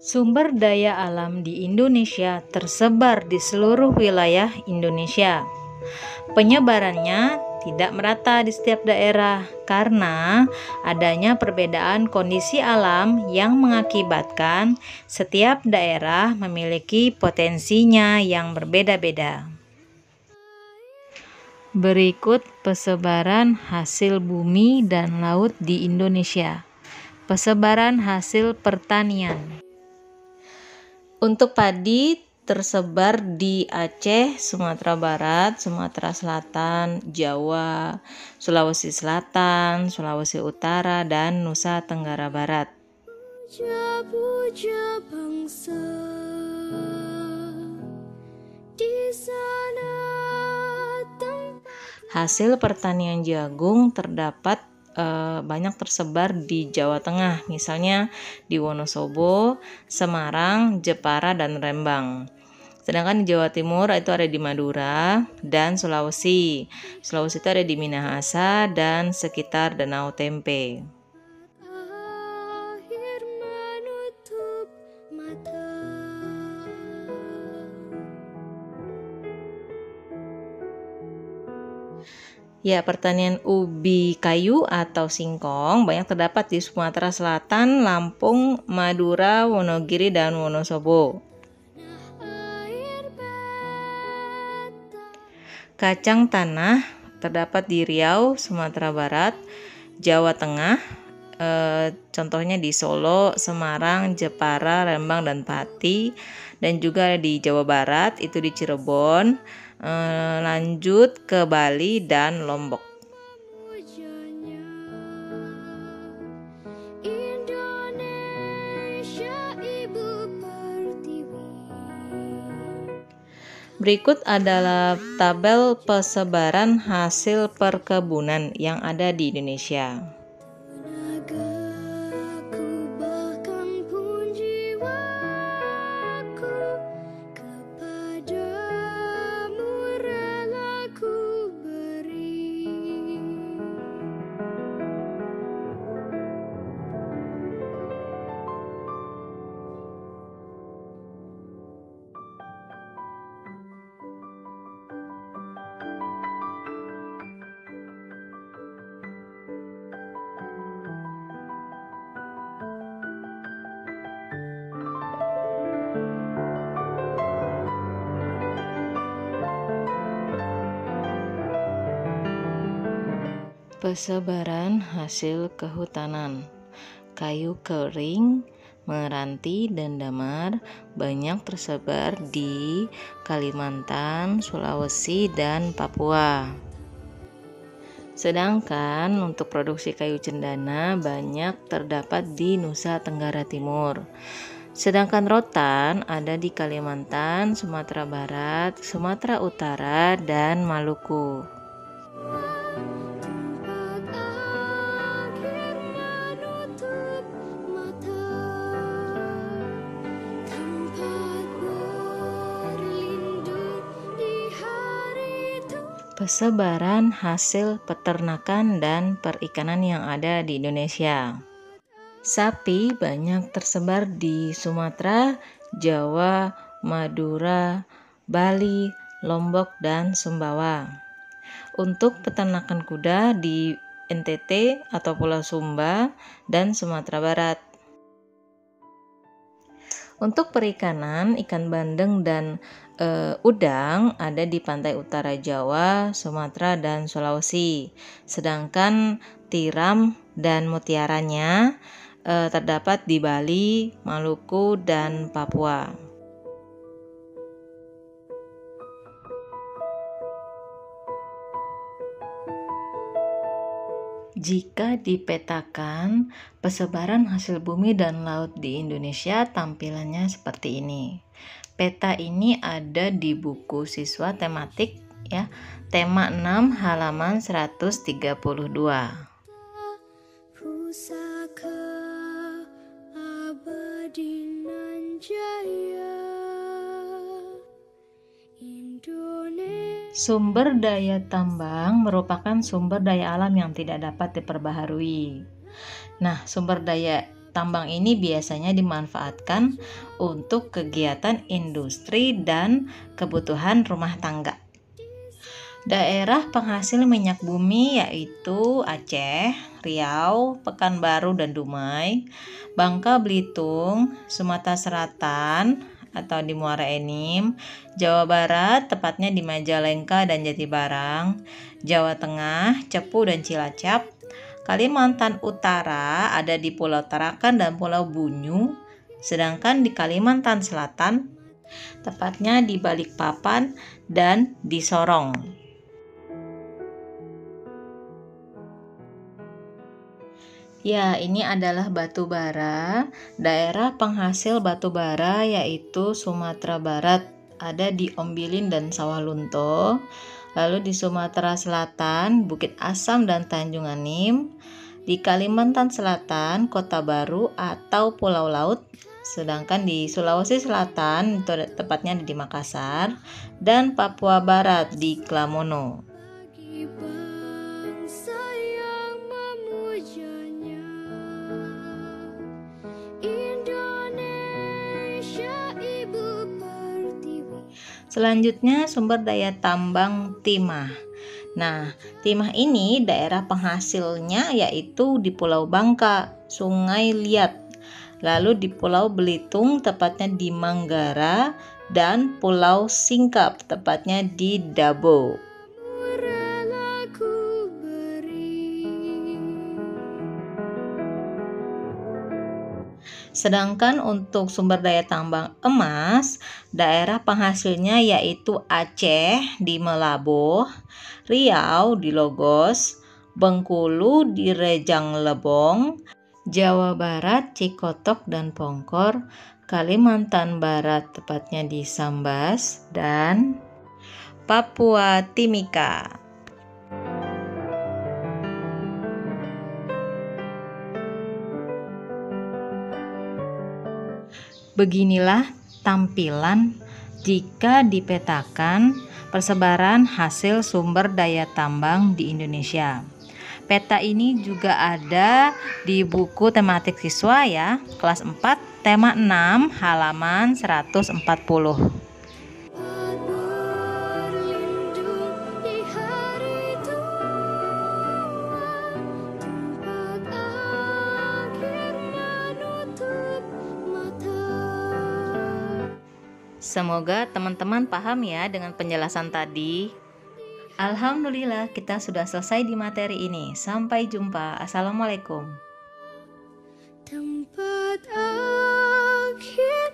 Sumber daya alam di Indonesia tersebar di seluruh wilayah Indonesia. Penyebarannya tidak merata di setiap daerah karena adanya perbedaan kondisi alam yang mengakibatkan setiap daerah memiliki potensinya yang berbeda-beda. Berikut persebaran hasil bumi dan laut di Indonesia. Persebaran hasil pertanian. Untuk padi tersebar di Aceh, Sumatera Barat, Sumatera Selatan, Jawa, Sulawesi Selatan, Sulawesi Utara, dan Nusa Tenggara Barat. Puja-puja bangsa di sana. Hasil pertanian jagung terdapat banyak tersebar di Jawa Tengah, misalnya di Wonosobo, Semarang, Jepara, dan Rembang. Sedangkan di Jawa Timur itu ada di Madura dan Sulawesi. Sulawesi itu ada di Minahasa dan sekitar Danau Tempe. Ya, pertanian ubi kayu atau singkong banyak terdapat di Sumatera Selatan, Lampung, Madura, Wonogiri, dan Wonosobo. Kacang tanah terdapat di Riau, Sumatera Barat, Jawa Tengah, contohnya di Solo, Semarang, Jepara, Rembang, dan Pati, dan juga di Jawa Barat, itu di Cirebon, lanjut ke Bali dan Lombok. Berikut adalah tabel persebaran hasil perkebunan yang ada di Indonesia. Persebaran hasil kehutanan. Kayu kering, meranti, dan damar banyak tersebar di Kalimantan, Sulawesi, dan Papua. Sedangkan untuk produksi kayu cendana banyak terdapat di Nusa Tenggara Timur. Sedangkan rotan ada di Kalimantan, Sumatera Barat, Sumatera Utara, dan Maluku. Persebaran hasil peternakan dan perikanan yang ada di Indonesia. Sapi banyak tersebar di Sumatera, Jawa, Madura, Bali, Lombok, dan Sumbawa. Untuk peternakan kuda di NTT atau Pulau Sumba dan Sumatera Barat. Untuk perikanan, ikan bandeng dan udang ada di pantai utara Jawa, Sumatera, dan Sulawesi. Sedangkan tiram dan mutiaranya terdapat di Bali, Maluku, dan Papua. Jika dipetakan, persebaran hasil bumi dan laut di Indonesia tampilannya seperti ini. Peta ini ada di buku siswa tematik ya, tema 6 halaman 132. Pusaka abadi nan jaya Indonesia. Sumber daya tambang merupakan sumber daya alam yang tidak dapat diperbaharui. Nah, sumber daya tambang ini biasanya dimanfaatkan untuk kegiatan industri dan kebutuhan rumah tangga. Daerah penghasil minyak bumi yaitu Aceh, Riau, Pekanbaru dan Dumai, Bangka Belitung, Sumatera Selatan atau di Muara Enim, Jawa Barat tepatnya di Majalengka dan Jatibarang, Jawa Tengah, Cepu dan Cilacap, Kalimantan Utara ada di Pulau Tarakan dan Pulau Bunyu, sedangkan di Kalimantan Selatan tepatnya di Balikpapan dan di Sorong. Ya, ini adalah batu bara. Daerah penghasil batu bara yaitu Sumatera Barat, ada di Ombilin dan Sawah Lunto. Lalu di Sumatera Selatan, Bukit Asam dan Tanjung Anim. Di Kalimantan Selatan, Kota Baru atau Pulau Laut. Sedangkan di Sulawesi Selatan, itu tepatnya di Makassar. Dan Papua Barat di Klamono. Selanjutnya sumber daya tambang timah. Nah, timah ini daerah penghasilnya yaitu di Pulau Bangka, Sungai Liat, lalu di Pulau Belitung tepatnya di Manggara, dan Pulau Singkap tepatnya di Dabo. Sedangkan untuk sumber daya tambang emas, daerah penghasilnya yaitu Aceh di Melaboh, Riau di Logos, Bengkulu di Rejang Lebong, Jawa Barat Cikotok dan Pongkor, Kalimantan Barat tepatnya di Sambas, dan Papua Timika. Beginilah tampilan jika dipetakan persebaran hasil sumber daya tambang di Indonesia. Peta ini juga ada di buku tematik siswa ya, kelas 4, tema 6, halaman 140. Semoga teman-teman paham ya dengan penjelasan tadi. Alhamdulillah kita sudah selesai di materi ini. Sampai jumpa. Assalamualaikum. Tempat akhir